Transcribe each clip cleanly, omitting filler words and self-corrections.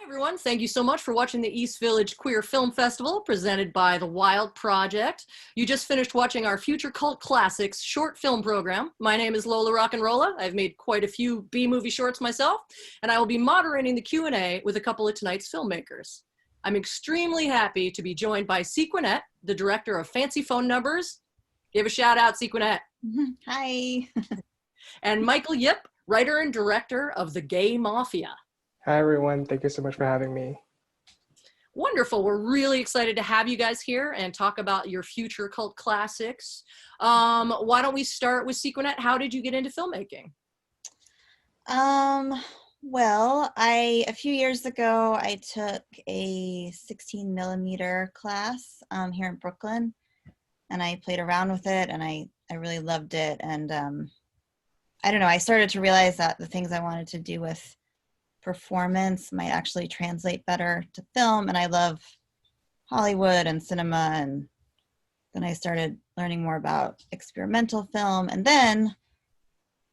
everyone. Thank you so much for watching the East Village Queer Film Festival presented by The Wild Project. You just finished watching our Future Cult Classics short film program. My name is Lola Rock'n'Rolla. I've made quite a few B-movie shorts myself, and I will be moderating the Q&A with a couple of tonight's filmmakers. I'm extremely happy to be joined by Sequinette, the director of Fancy Phone Numbers. Give a shout out, Sequinette. Hi. And Michael Yip, writer and director of The Gay Mafia. Hi, everyone. Thank you so much for having me. Wonderful. We're really excited to have you guys here and talk about your future cult classics. Why don't we start with Sequinette? How did you get into filmmaking? Well, a few years ago, I took a 16 millimeter class here in Brooklyn, and I played around with it, and I really loved it. And I don't know, I started to realize that the things I wanted to do with performance might actually translate better to film, and I love Hollywood and cinema, and then I started learning more about experimental film, and then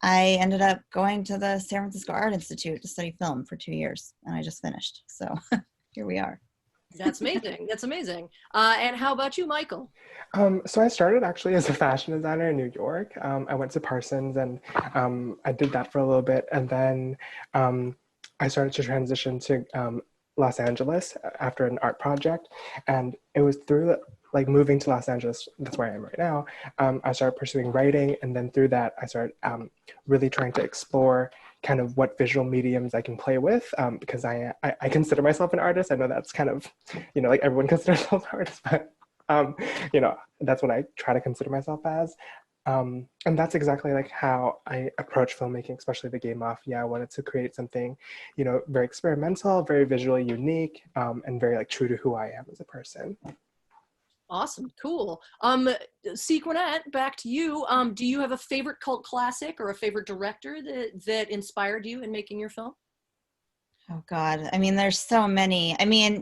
I ended up going to the San Francisco Art Institute to study film for 2 years, and I just finished, so here we are. That's amazing. That's amazing. And how about you, Michael? So I started actually as a fashion designer in New York. I went to Parsons, and I did that for a little bit, and then I started to transition to Los Angeles after an art project, and it was through like moving to Los Angeles, that's where I am right now, I started pursuing writing, and then through that I started really trying to explore kind of what visual mediums I can play with, because I consider myself an artist. I know that's kind of, like everyone considers themselves an artist, but that's what I try to consider myself as. And that's exactly like how I approach filmmaking, especially The Gay Mafia. I wanted to create something, very experimental, very visually unique, and very like true to who I am as a person. Awesome. Cool. Sequinette, back to you. Do you have a favorite cult classic or a favorite director that inspired you in making your film? Oh God, I mean, there's so many. I mean,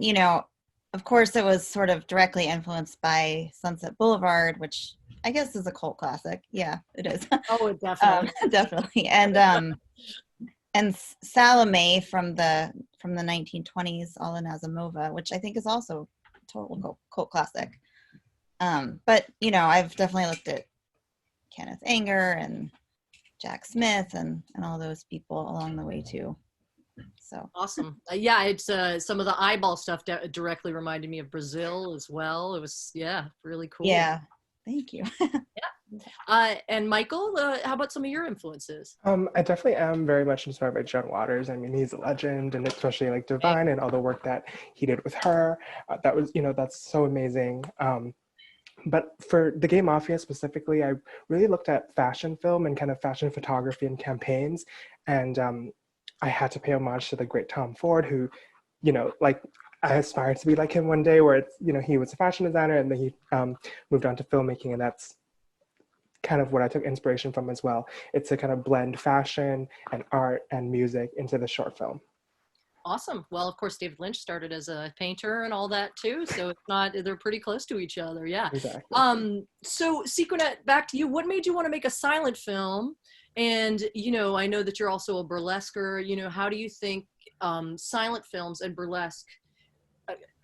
of course it was sort of directly influenced by Sunset Boulevard, which I guess is a cult classic. Yeah, it is. Oh, definitely. Definitely. And Salome from the 1920s, Alin Azamova, which I think is also a total cult classic. But I've definitely looked at Kenneth Anger and Jack Smith and all those people along the way too. So awesome. Yeah, it's some of the eyeball stuff directly reminded me of Brazil as well. It was really cool. Yeah, thank you. Yeah. And Michael, how about some of your influences? I definitely am very much inspired by Joan Waters. I mean, he's a legend, and especially like Divine and all the work that he did with her. That was, that's so amazing. But for The Gay Mafia specifically, I really looked at fashion film and kind of fashion photography and campaigns. And I had to pay homage to the great Tom Ford, who, like I aspired to be like him one day, where it's, he was a fashion designer and then he moved on to filmmaking. And that's kind of what I took inspiration from as well. It's to kind of blend fashion and art and music into the short film. Awesome. Well, of course, David Lynch started as a painter and all that too. So it's not, they're pretty close to each other. Yeah. Exactly. So Sequinette, back to you. What made you want to make a silent film? And, I know that you're also a burlesquer. How do you think silent films and burlesque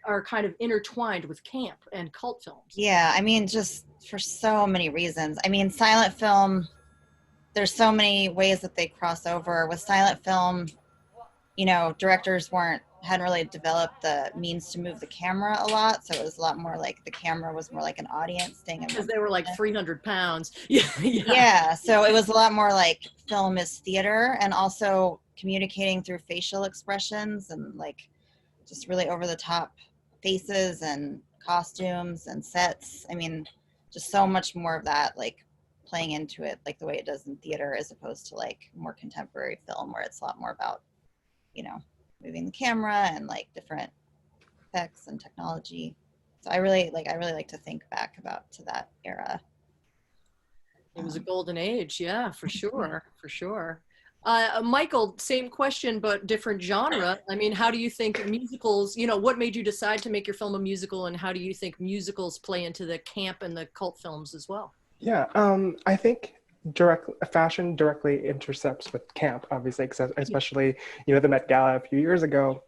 are kind of intertwined with camp and cult films? Yeah. I mean, just for so many reasons. I mean, silent film, there's so many ways that they cross over. With silent film, directors hadn't really developed the means to move the camera a lot, so it was a lot more like the camera was more like an audience thing. Because they were like 300 pounds. Yeah, so it was a lot more like film is theater, and also communicating through facial expressions and like just really over the top faces and costumes and sets. I mean, just so much more of that, like playing into it like the way it does in theater, as opposed to like more contemporary film where it's a lot more about moving the camera and like different effects and technology. So I really like to think back to that era. It was a golden age. Yeah, for sure. For sure. Michael, same question, but different genre. I mean, how do you think musicals, what made you decide to make your film a musical, and how do you think musicals play into the camp and the cult films as well? Yeah, I think fashion directly intercepts with camp, obviously, because especially, the Met Gala a few years ago,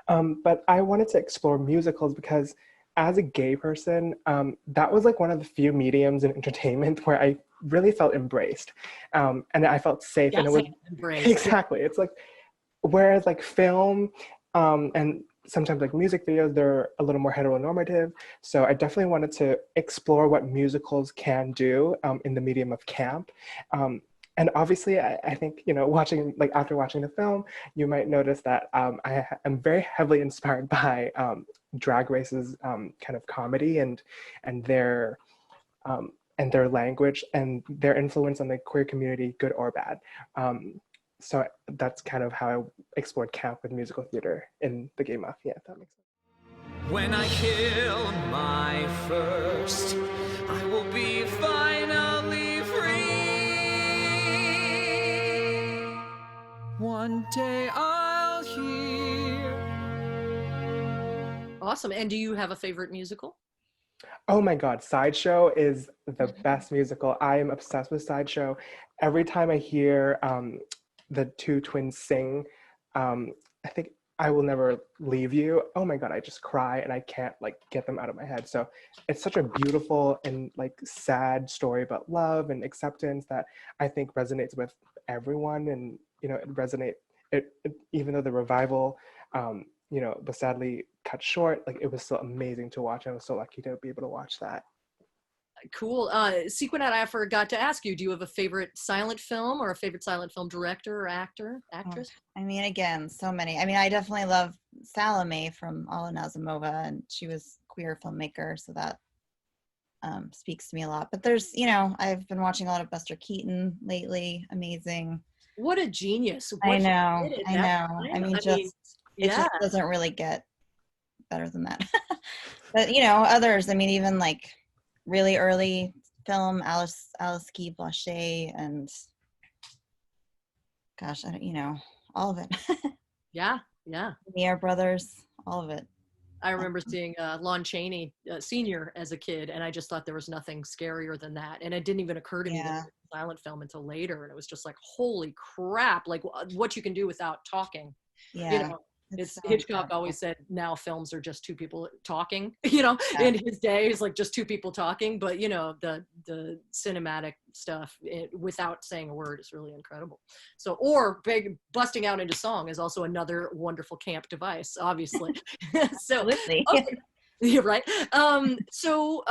But I wanted to explore musicals because as a gay person, that was like one of the few mediums in entertainment where I really felt embraced. And I felt safe. And it Yes, was embraced. exactly, it's like, whereas like film and sometimes like music videos, they're a little more heteronormative. So I definitely wanted to explore what musicals can do in the medium of camp. And obviously, I think, you know, watching, like after watching the film, you might notice that I am very heavily inspired by Drag Race's kind of comedy and their and their language and their influence on the queer community, good or bad. So that's kind of how I explored camp with musical theater in the Gay Mafia, if that makes sense. When I kill my first, I will be finally free. One day I'll hear. Awesome. And do you have a favorite musical? Oh my God, Sideshow is the best musical. I am obsessed with Sideshow. Every time I hear the two twins sing, I think I Will Never Leave You. Oh my God, I just cry and I can't like get them out of my head. So it's such a beautiful and like sad story about love and acceptance that I think resonates with everyone. And you know, even though the revival, you know, was sadly cut short, like it was still amazing to watch. I was so lucky to be able to watch that. Cool. Sequinette, I forgot to ask you, do you have a favorite silent film or a favorite silent film director or actor, actress? I mean, again, so many. I mean, I definitely love Salome from Alla Nazimova, and she was a queer filmmaker, so that speaks to me a lot. But there's, you know, I've been watching a lot of Buster Keaton lately. Amazing. What a genius. I What he know. did at I that know. time. I mean, I just mean, it yeah. just doesn't really get better than that. But you know, others. I mean, even like really early film, Alice Guy Blaché, and gosh, I don't, you know, all of it. Yeah, yeah. Lumiere brothers, all of it. I remember seeing Lon Chaney Sr. as a kid, and I just thought there was nothing scarier than that. And it didn't even occur to me that Yeah. it was a silent film until later. And it was just like, holy crap, like what you can do without talking. Yeah. You know, It's so Hitchcock incredible. always said now films are just two people talking, you know, Yeah. in his day it's like just two people talking, but you know, the cinematic stuff without saying a word is really incredible. So, or busting out into song is also another wonderful camp device, obviously. So, Absolutely. okay. Yeah, right. So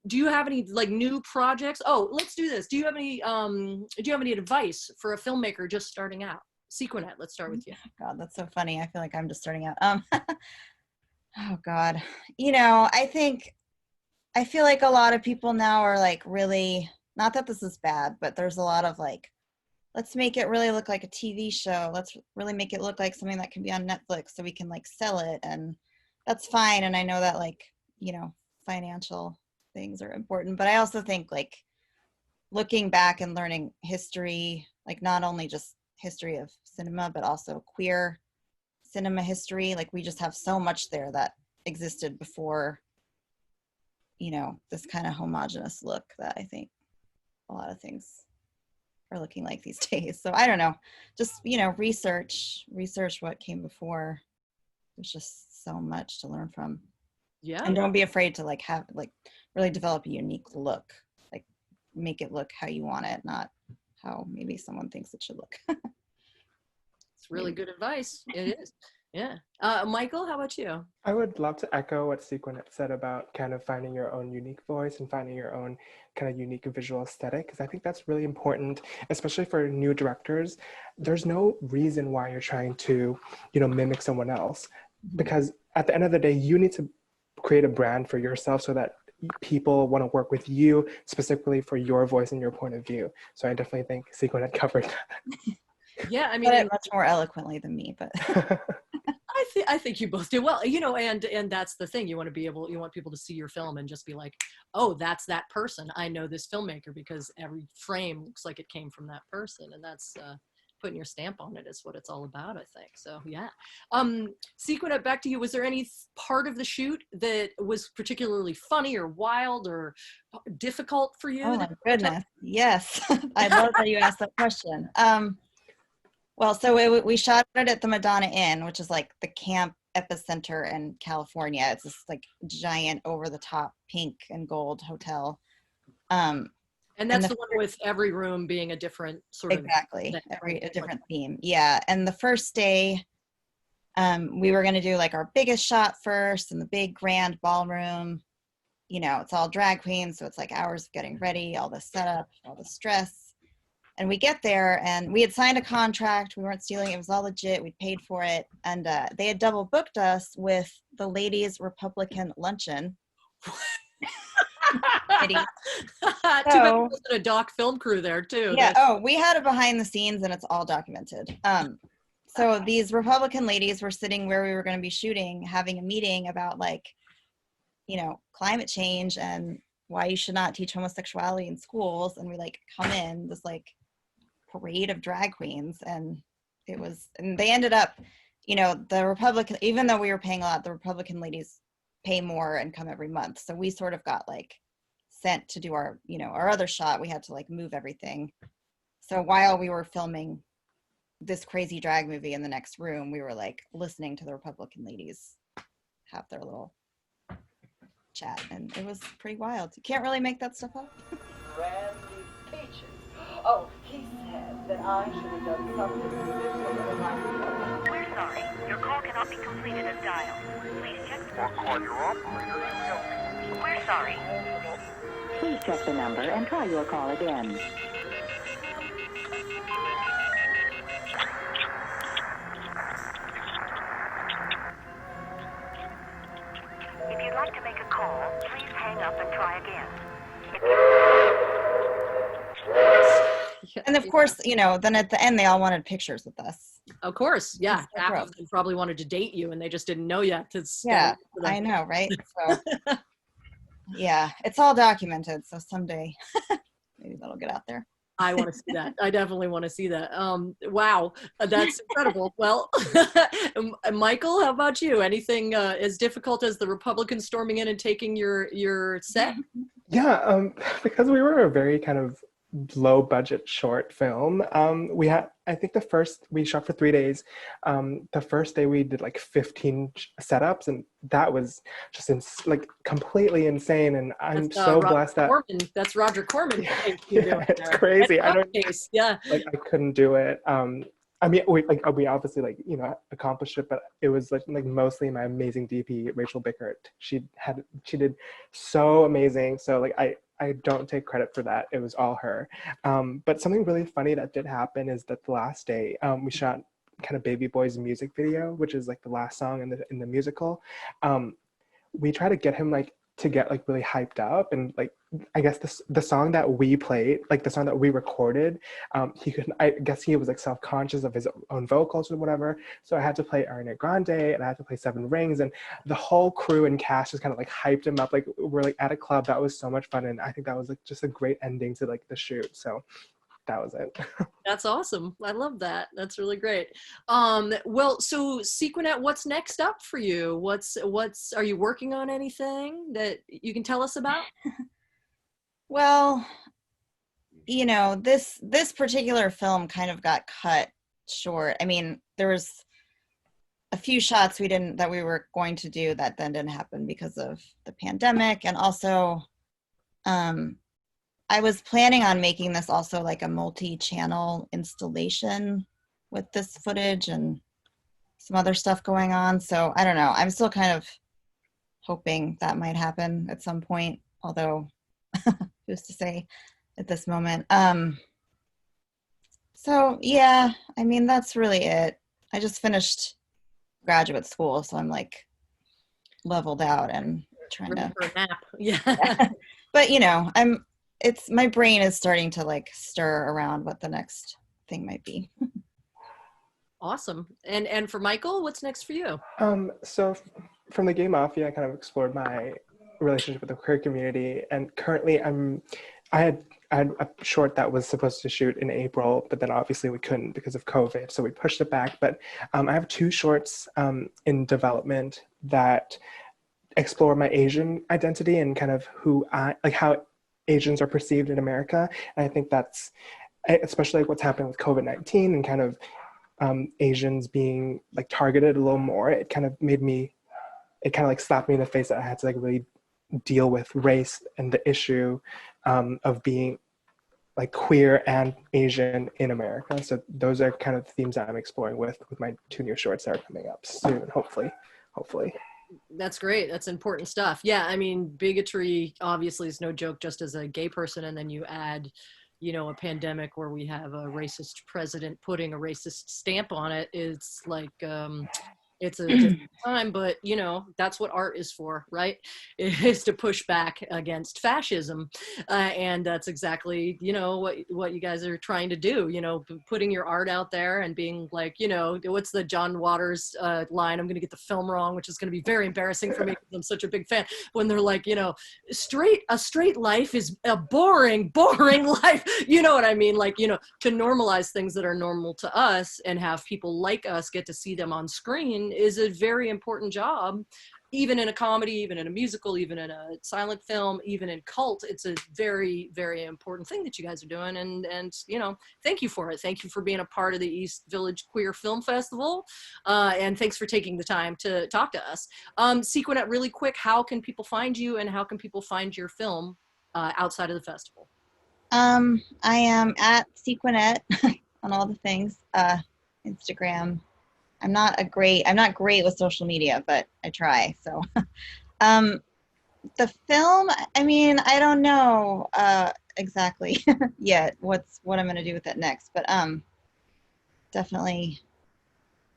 do you have any like new projects? Oh, let's do this. Do you have any advice for a filmmaker just starting out? Sequinette, let's start with you. God, that's so funny. I feel like I'm just starting out. Oh God. You know, I feel like a lot of people now are like really, not that this is bad, but there's a lot of like, let's make it really look like a TV show. Let's really make it look like something that can be on Netflix so we can like sell it. And that's fine. And I know that like, you know, financial things are important, but I also think like looking back and learning history, like not only just history of cinema, but also queer cinema history. Like we just have so much there that existed before, you know, this kind of homogenous look that I think a lot of things are looking like these days. So I don't know, just, you know, research what came before. There's just so much to learn from. Yeah. And don't be afraid to like have like really develop a unique look, like make it look how you want it, not how maybe someone thinks it should look. It's really good advice. It is. Yeah. Michael, how about you? I would love to echo what Sequinette said about kind of finding your own unique voice and finding your own kind of unique visual aesthetic, because I think that's really important, especially for new directors. There's no reason why you're trying to, you know, mimic someone else, because at the end of the day, you need to create a brand for yourself so that people want to work with you specifically for your voice and your point of view. So I definitely think Sequinette covered that. Yeah, I mean, But much more eloquently than me, but I think you both did well, you know, and that's the thing. You want people to see your film and just be like, oh, that's that person. I know this filmmaker because every frame looks like it came from that person. And that's putting your stamp on it is what it's all about, I think. So yeah. Sequinette, back to you. Was there any part of the shoot that was particularly funny or wild or difficult for you? oh my goodness, yes. I love that you asked that question. Well, so we shot it at the Madonna Inn, which is like the camp epicenter in California. It's this like giant over the top pink and gold hotel. And that's the the one with every room being a different sort of exactly thing. a different theme. Yeah. And the first day, we were going to do like our biggest shot first in the big grand ballroom. You know, it's all drag queens, so it's like hours of getting ready, all the setup, all the stress. And we get there, and we had signed a contract. We weren't stealing. It was all legit. We paid for it. And they had double booked us with the ladies' Republican luncheon. Too bad there wasn't a doc film crew there too. Yeah. Oh, we had it behind the scenes, and it's all documented. So these Republican ladies were sitting where we were going to be shooting, having a meeting about like, you know, climate change and why you should not teach homosexuality in schools. And we like come in this like parade of drag queens, and they ended up, you know, the Republican, even though we were paying a lot, the Republican ladies pay more and come every month. So we sort of got like sent to do our, you know, our other shot. We had to like move everything. So while we were filming this crazy drag movie in the next room, we were like listening to the Republican ladies have their little chat, and it was pretty wild. You can't really make that stuff up. Randy Peaches. Oh, he said that I should have done something similar to my. We're sorry. Your call cannot be completed as dialed. Please check. Or call your operator to help you. We're sorry. Please check the number and try your call again. If you'd like to make a call, please hang up and try again. And of course, you know, then at the end, they all wanted pictures with us. Of course, yeah. It's so Half gross. of them probably wanted to date you, and they just didn't know yet. Yeah, I know, right? So, yeah, it's all documented. So someday, maybe that'll get out there. I want to see that. I definitely want to see that. Wow, that's incredible. Well, Michael, how about you? Anything as difficult as the Republicans storming in and taking your set? Yeah, because we were a very kind of low budget short film. We had, I think we shot for 3 days. The first day we did like 15 setups, and that was just like completely insane. And I'm so blessed that that's Roger Corman. Yeah, it's crazy. I don't, yeah, like I couldn't do it. I mean, we obviously like, you know, accomplished it, but it was like mostly my amazing DP, Rachel Bickert. She did so amazing. So like I don't take credit for that. It was all her. But something really funny that did happen is that the last day we shot kind of Baby Boy's music video, which is like the last song in the musical. We try to get him like to get like really hyped up, and like I guess the song that we played, like the song that we recorded, I guess he was like self-conscious of his own vocals or whatever, so I had to play Ariana Grande and I had to play Seven Rings, and the whole crew and cast just kind of like hyped him up. Like we're like at a club. That was so much fun, and I think that was like just a great ending to like the shoot. So that was it. That's awesome. I love that. That's really great. Well, so Sequenet, what's next up for you? Are you working on anything that you can tell us about? Well, you know, this particular film kind of got cut short. I mean, there was a few shots that we were going to do that then didn't happen because of the pandemic, and also I was planning on making this also like a multi-channel installation with this footage and some other stuff going on. So I don't know. I'm still kind of hoping that might happen at some point, although who's to say at this moment. So yeah, I mean, that's really it. I just finished graduate school, so I'm like leveled out and trying Ready to for a nap. Yeah. But you know, my brain is starting to like stir around what the next thing might be. Awesome. And for Michael, what's next for you? So from the Gay Mafia, I kind of explored my relationship with the queer community, and currently I had a short that was supposed to shoot in April, but then obviously we couldn't because of COVID, so we pushed it back. But I have 2 shorts in development that explore my Asian identity and kind of how Asians are perceived in America. And I think that's especially like what's happening with COVID-19 and kind of Asians being like targeted a little more, it kind of like slapped me in the face that I had to like really deal with race and the issue of being like queer and Asian in America. So those are kind of the themes that I'm exploring with my 2 new shorts that are coming up soon, hopefully. That's great. That's important stuff. Yeah, I mean, bigotry obviously is no joke just as a gay person, and then you add, you know, a pandemic where we have a racist president putting a racist stamp on it. It's like, it's a different time, but you know, that's what art is for, right? It is to push back against fascism. And that's exactly, you know, what you guys are trying to do, you know, putting your art out there and being like, you know, what's the John Waters line? I'm going to get the film wrong, which is going to be very embarrassing for me because I'm such a big fan. When they're like, you know, a straight life is a boring life. You know what I mean? Like, you know, to normalize things that are normal to us and have people like us get to see them on screen is a very important job, even in a comedy, even in a musical, even in a silent film, even in cult. It's a very, very important thing that you guys are doing, and you know, thank you for it. Thank you for being a part of the East Village Queer Film Festival, and thanks for taking the time to talk to us. Sequinet, really quick, how can people find you, and how can people find your film outside of the festival? I am at Sequinet on all the things, Instagram. I'm not great with social media, but I try. So, the film, I mean, I don't know exactly yet what I'm going to do with it next, but definitely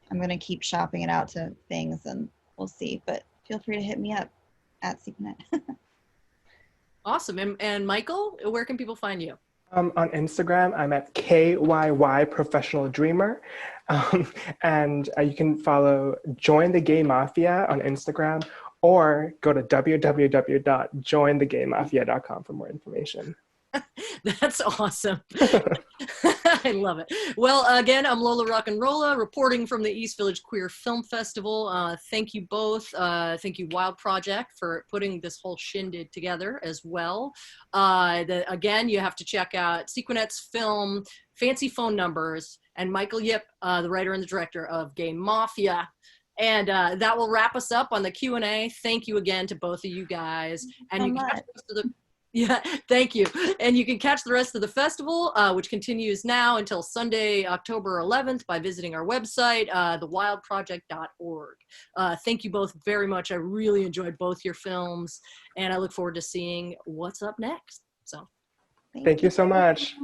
I'm going to keep shopping it out to things and we'll see, but feel free to hit me up at Sequinet. Awesome. And Michael, where can people find you? On Instagram, I'm at KYY Professional Dreamer. And you can follow Join the Gay Mafia on Instagram, or go to www.jointhegaymafia.com for more information. That's awesome. I love it. Well, again, I'm Lola Rock'n'Rolla, reporting from the East Village Queer Film Festival. Thank you both. Thank you, Wild Project, for putting this whole shindig together as well. Again, you have to check out Sequinet's film, Fancy Phone Numbers, and Michael Yip, the writer and the director of Gay Mafia. And that will wrap us up on the Q&A. Thank you again to both of you guys. And you can catch the rest of the Yeah, thank you. And you can catch the rest of the festival, which continues now until Sunday, October 11th, by visiting our website, thewildproject.org. Thank you both very much. I really enjoyed both your films, and I look forward to seeing what's up next. So, Thank you so much.